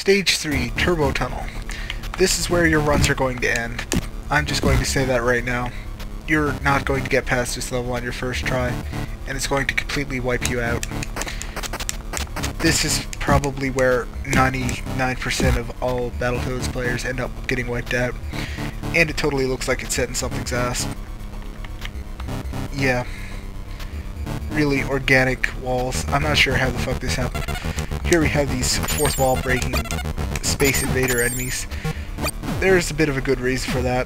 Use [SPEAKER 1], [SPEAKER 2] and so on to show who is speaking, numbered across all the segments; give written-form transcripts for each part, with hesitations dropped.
[SPEAKER 1] Stage 3, Turbo Tunnel. This is where your runs are going to end. I'm just going to say that right now. You're not going to get past this level on your first try, and it's going to completely wipe you out. This is probably where 99% of all Battletoads players end up getting wiped out, and it totally looks like it's setting something's ass. Yeah. Really organic walls. I'm not sure how the fuck this happened. Here we have these fourth wall breaking Space Invader enemies. There's a bit of a good reason for that.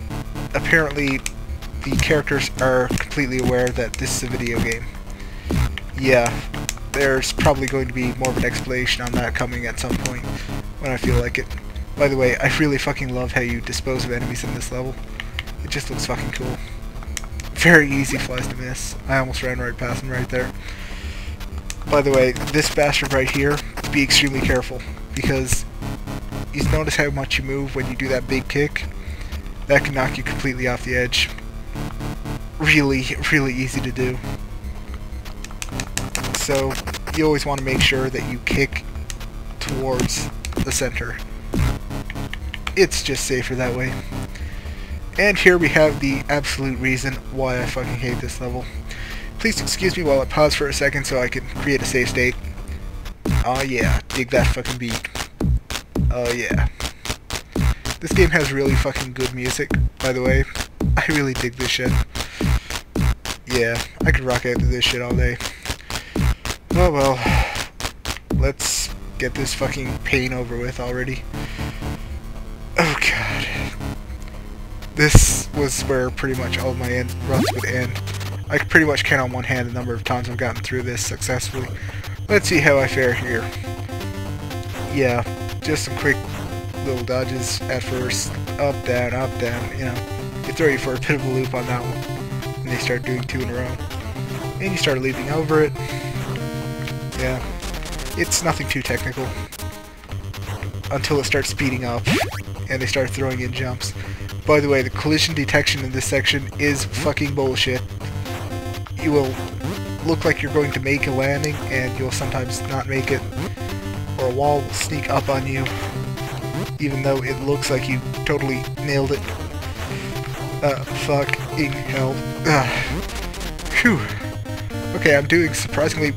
[SPEAKER 1] Apparently, the characters are completely aware that this is a video game. Yeah, there's probably going to be more of an explanation on that coming at some point when I feel like it. By the way, I really fucking love how you dispose of enemies in this level. It just looks fucking cool. Very easy flies to miss. I almost ran right past him right there. By the way, this bastard right here, be extremely careful, because you notice how much you move when you do that big kick? That can knock you completely off the edge. Really, really easy to do. So, you always want to make sure that you kick towards the center. It's just safer that way. And here we have the absolute reason why I fucking hate this level. Please excuse me while I pause for a second so I can create a save state. Oh yeah, dig that fucking beat. Oh yeah. This game has really fucking good music, by the way. I really dig this shit. Yeah, I could rock out to this shit all day. Oh well. Let's get this fucking pain over with already. Oh god. This was where pretty much all my runs would end. I could pretty much count on one hand the number of times I've gotten through this successfully. Let's see how I fare here. Yeah, just some quick little dodges at first. Up, down, you know. They throw you for a bit of a loop on that one. And they start doing 2 in a row. And you start leaping over it. Yeah, it's nothing too technical. Until it starts speeding up. And they start throwing in jumps. By the way, the collision detection in this section is fucking bullshit. You will look like you're going to make a landing, and you'll sometimes not make it. Or a wall will sneak up on you, even though it looks like you totally nailed it. Fucking hell. Phew. Okay, I'm doing surprisingly...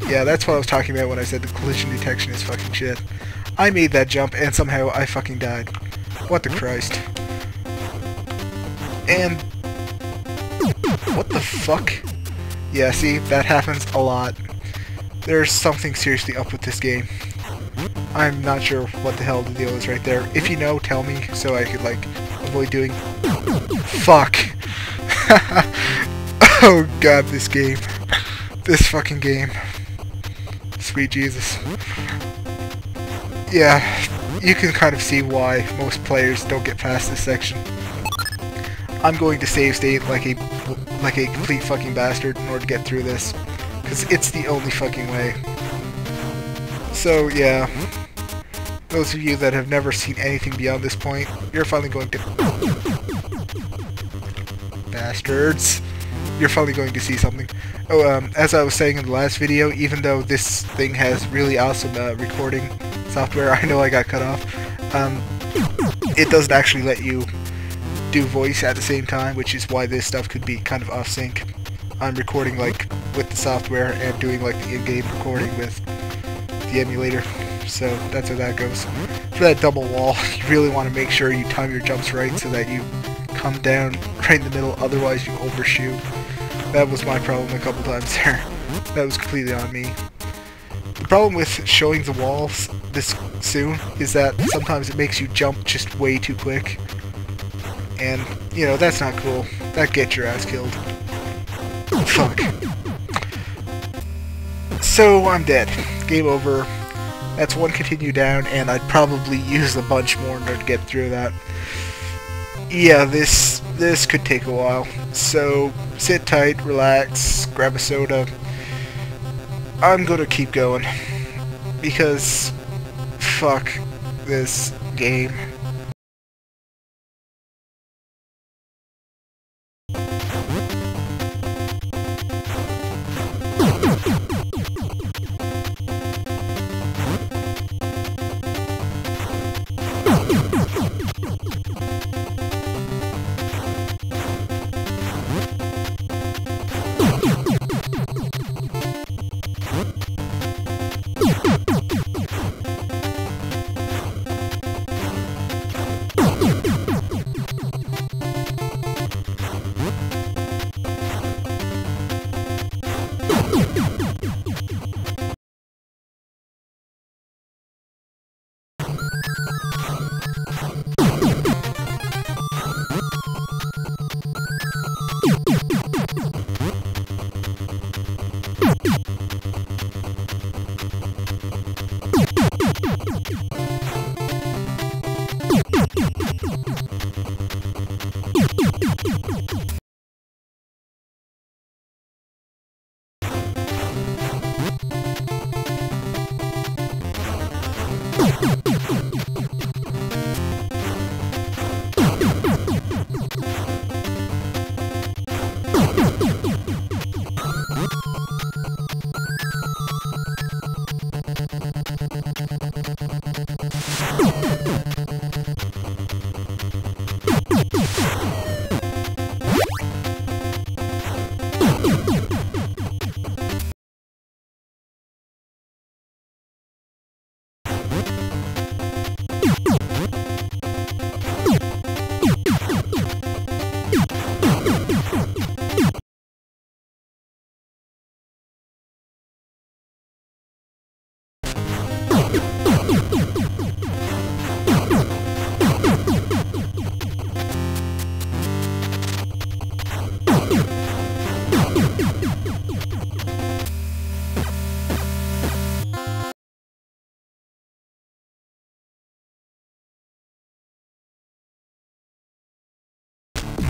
[SPEAKER 1] Yeah, that's what I was talking about when I said the collision detection is fucking shit. I made that jump, and somehow I fucking died. What the Christ. And... What the fuck? Yeah, see, that happens a lot. There's something seriously up with this game. I'm not sure what the hell the deal is right there. If you know, tell me, so I could, like, avoid doing... Fuck! Oh god, this game. This fucking game. Sweet Jesus. Yeah, you can kind of see why most players don't get past this section. I'm going to save state like a complete fucking bastard in order to get through this, because it's the only fucking way. So yeah, those of you that have never seen anything beyond this point, you're finally going to... Bastards! You're finally going to see something. Oh, as I was saying in the last video, even though this thing has really awesome recording software, I know I got cut off, it doesn't actually let you do voice at the same time, which is why this stuff could be kind of off sync. I'm recording like with the software and doing like the in-game recording with the emulator, so that's how that goes. For that double wall, you really want to make sure you time your jumps right so that you come down right in the middle, otherwise you overshoot. That was my problem a couple times there. That was completely on me. The problem with showing the walls this soon is that sometimes it makes you jump just way too quick. And, you know, that's not cool. That gets your ass killed. Fuck. So, I'm dead. Game over. That's one continue down, and I'd probably use a bunch more in order to get through that. Yeah, this could take a while. So, sit tight, relax, grab a soda. I'm gonna keep going. Because, fuck this game.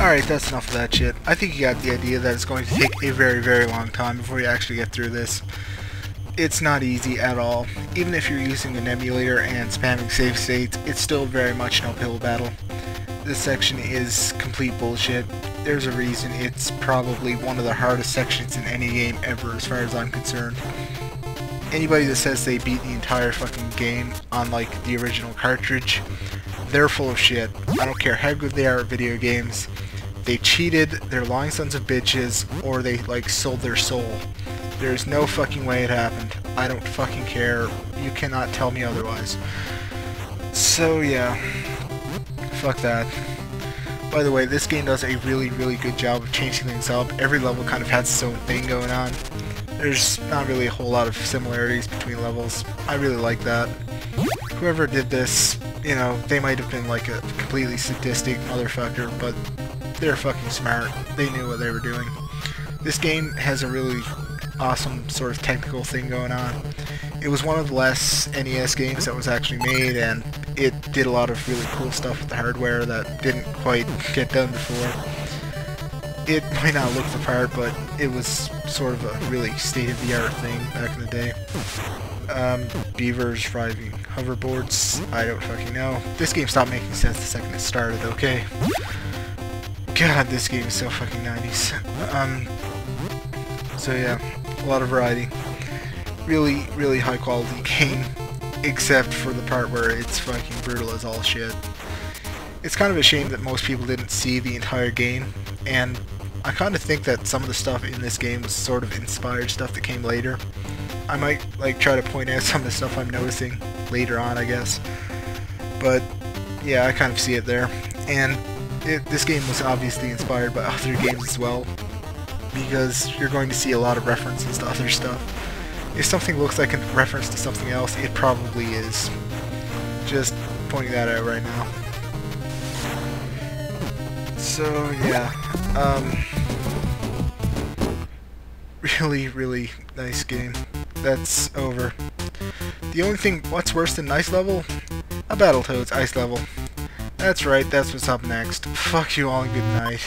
[SPEAKER 1] Alright, that's enough of that shit. I think you got the idea that it's going to take a very, very long time before you actually get through this. It's not easy at all. Even if you're using an emulator and spamming save states, it's still very much an uphill battle. This section is complete bullshit. There's a reason it's probably one of the hardest sections in any game ever as far as I'm concerned. Anybody that says they beat the entire fucking game on like the original cartridge, they're full of shit. I don't care how good they are at video games. They cheated, they're lying sons of bitches, or they like sold their soul. There's no fucking way it happened. I don't fucking care. You cannot tell me otherwise. So yeah, fuck that. By the way, this game does a really, really good job of changing things up. Every level kind of has its own thing going on. There's not really a whole lot of similarities between levels. I really like that. Whoever did this, you know, they might have been like a completely sadistic motherfucker, but they're fucking smart. They knew what they were doing. This game has a really awesome sort of technical thing going on. It was one of the last NES games that was actually made, and it did a lot of really cool stuff with the hardware that didn't quite get done before. It might not look the part, but it was sort of a really state-of-the-art thing back in the day. Beavers driving hoverboards, I don't fucking know. This game stopped making sense the second it started, okay? God, this game is so fucking 90s. So yeah, a lot of variety. Really, really high quality game, except for the part where it's fucking brutal as all shit. It's kind of a shame that most people didn't see the entire game, and I kind of think that some of the stuff in this game was sort of inspired stuff that came later. I might like try to point out some of the stuff I'm noticing later on, I guess. But yeah, I kind of see it there. And this game was obviously inspired by other games as well, because you're going to see a lot of references to other stuff. If something looks like a reference to something else, it probably is. Just pointing that out right now. So yeah, really, really nice game. That's over. The only thing, what's worse than nice level? A Battletoads ice level. That's right, that's what's up next. Fuck you all and good night.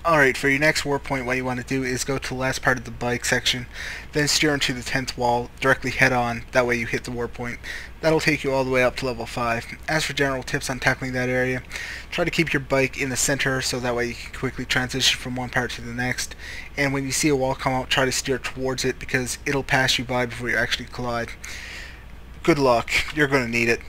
[SPEAKER 1] Alright, for your next warp point, what you want to do is go to the last part of the bike section, then steer into the 10th wall, directly head on, that way you hit the warp point. That'll take you all the way up to level 5. As for general tips on tackling that area, try to keep your bike in the center so that way you can quickly transition from one part to the next. And when you see a wall come out, try to steer towards it because it'll pass you by before you actually collide. Good luck, you're going to need it.